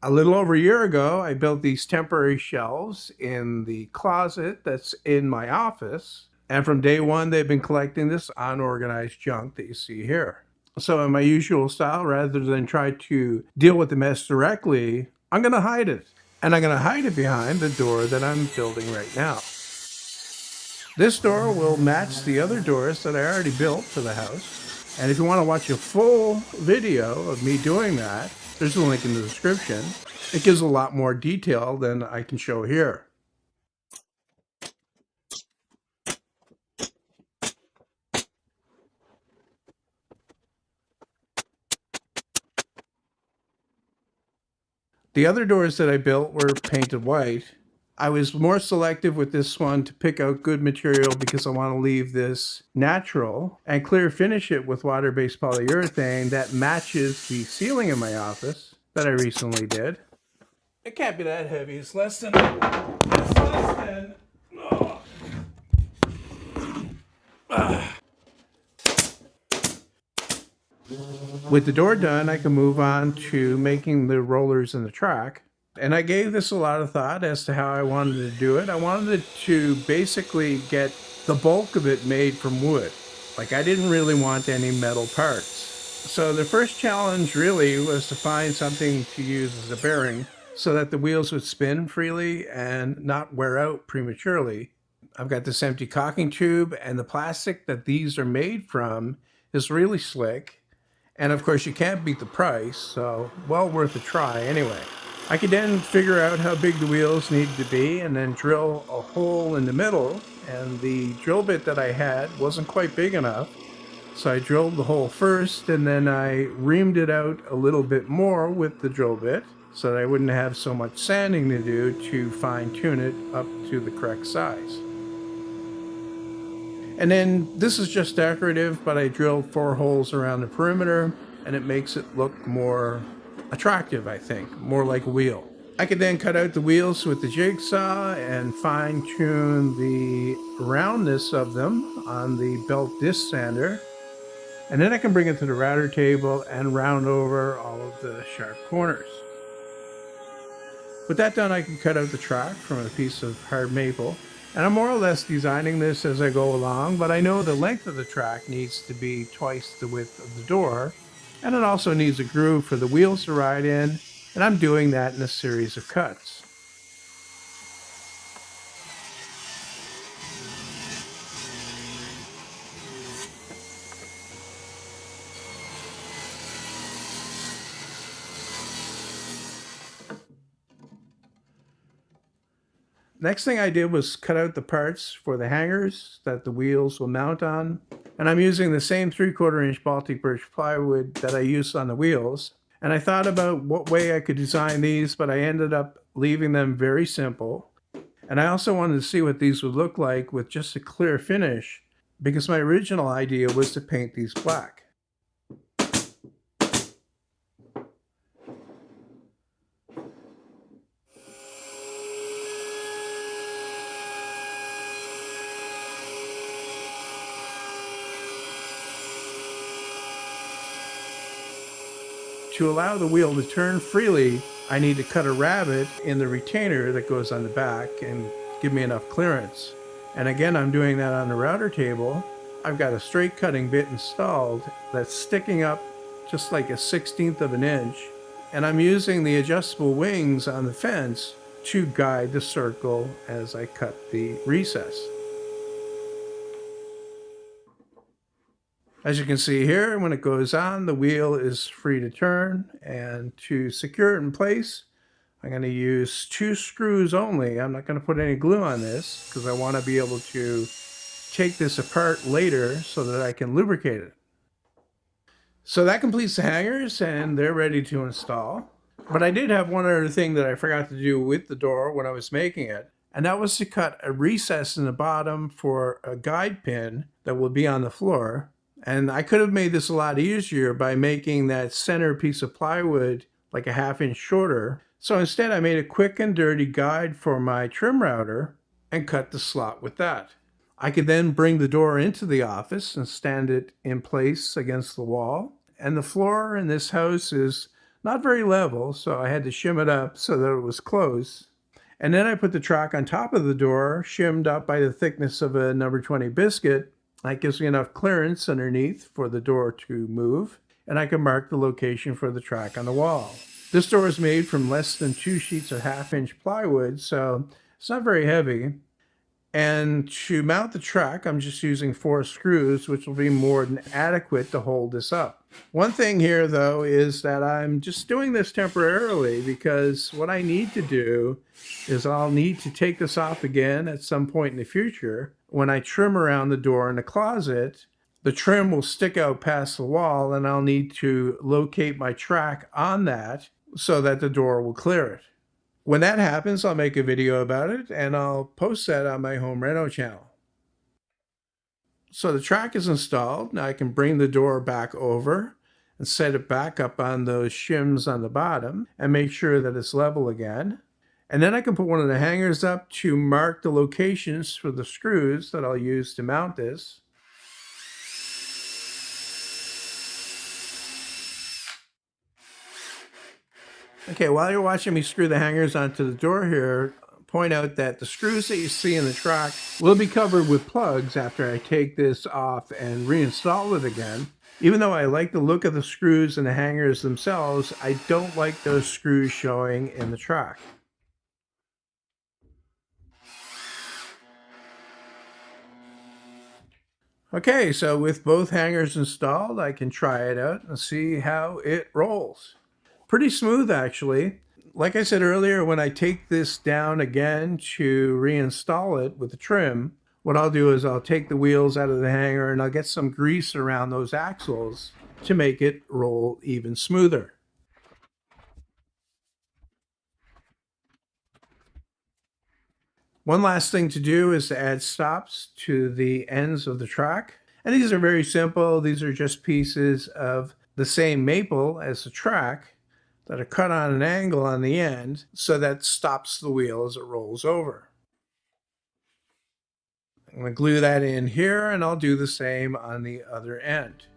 A little over a year ago, I built these temporary shelves in the closet that's in my office. And from day one, they've been collecting this unorganized junk that you see here. So, in my usual style, rather than try to deal with the mess directly, I'm going to hide it. And I'm going to hide it behind the door that I'm building right now. This door will match the other doors that I already built for the house. And if you want to watch a full video of me doing that, there's a link in the description. It gives a lot more detail than I can show here. The other doors that I built were painted white. I was more selective with this one to pick out good material because I want to leave this natural and clear finish it with water-based polyurethane that matches the ceiling in my office that I recently did. It can't be that heavy. It's less than. Oh. With the door done, I can move on to making the rollers in the track. And I gave this a lot of thought as to how I wanted to do it. I wanted to basically get the bulk of it made from wood. Like, I didn't really want any metal parts. So the first challenge really was to find something to use as a bearing so that the wheels would spin freely and not wear out prematurely. I've got this empty caulking tube, and the plastic that these are made from is really slick. And of course, you can't beat the price, so well worth a try anyway. I could then figure out how big the wheels needed to be and then drill a hole in the middle. And the drill bit that I had wasn't quite big enough. So I drilled the hole first, and then I reamed it out a little bit more with the drill bit so that I wouldn't have so much sanding to do to fine tune it up to the correct size. And then this is just decorative, but I drilled 4 holes around the perimeter, and it makes it look more attractive, I think, more like a wheel. I could then cut out the wheels with the jigsaw and fine tune the roundness of them on the belt disc sander. And then I can bring it to the router table and round over all of the sharp corners. With that done, I can cut out the track from a piece of hard maple. And I'm more or less designing this as I go along, but I know the length of the track needs to be twice the width of the door, and it also needs a groove for the wheels to ride in, and I'm doing that in a series of cuts. Next thing I did was cut out the parts for the hangers that the wheels will mount on. And I'm using the same 3/4 inch Baltic birch plywood that I used on the wheels. And I thought about what way I could design these, but I ended up leaving them very simple. And I also wanted to see what these would look like with just a clear finish, because my original idea was to paint these black. To allow the wheel to turn freely, I need to cut a rabbet in the retainer that goes on the back and give me enough clearance. And again, I'm doing that on the router table. I've got a straight cutting bit installed that's sticking up just like a 1/16 of an inch. And I'm using the adjustable wings on the fence to guide the circle as I cut the recess. As you can see here, when it goes on, the wheel is free to turn, and to secure it in place, I'm going to use 2 screws only. I'm not going to put any glue on this because I want to be able to take this apart later so that I can lubricate it. So that completes the hangers, and they're ready to install. But I did have one other thing that I forgot to do with the door when I was making it, and that was to cut a recess in the bottom for a guide pin that will be on the floor. And I could have made this a lot easier by making that center piece of plywood like a 1/2 inch shorter. So instead I made a quick and dirty guide for my trim router and cut the slot with that. I could then bring the door into the office and stand it in place against the wall. And the floor in this house is not very level, so I had to shim it up so that it was close. And then I put the track on top of the door, shimmed up by the thickness of a number 20 biscuit. That gives me enough clearance underneath for the door to move, and I can mark the location for the track on the wall. This door is made from less than 2 sheets of 1/2-inch plywood, so it's not very heavy. And to mount the track, I'm just using 4 screws, which will be more than adequate to hold this up. One thing here, though, is that I'm just doing this temporarily because what I need to do is I'll need to take this off again at some point in the future. When I trim around the door in the closet, the trim will stick out past the wall, and I'll need to locate my track on that so that the door will clear it. When that happens, I'll make a video about it, and I'll post that on my home reno channel. So the track is installed. Now I can bring the door back over and set it back up on those shims on the bottom and make sure that it's level again. And then I can put one of the hangers up to mark the locations for the screws that I'll use to mount this. Okay, while you're watching me screw the hangers onto the door here, point out that the screws that you see in the track will be covered with plugs after I take this off and reinstall it again. Even though I like the look of the screws and the hangers themselves, I don't like those screws showing in the track. Okay, so with both hangers installed, I can try it out and see how it rolls. Pretty smooth, actually. Like I said earlier, when I take this down again to reinstall it with the trim, what I'll do is I'll take the wheels out of the hanger and I'll get some grease around those axles to make it roll even smoother. One last thing to do is to add stops to the ends of the track. And these are very simple. These are just pieces of the same maple as the track that are cut on an angle on the end so that stops the wheel as it rolls over. I'm going to glue that in here, and I'll do the same on the other end.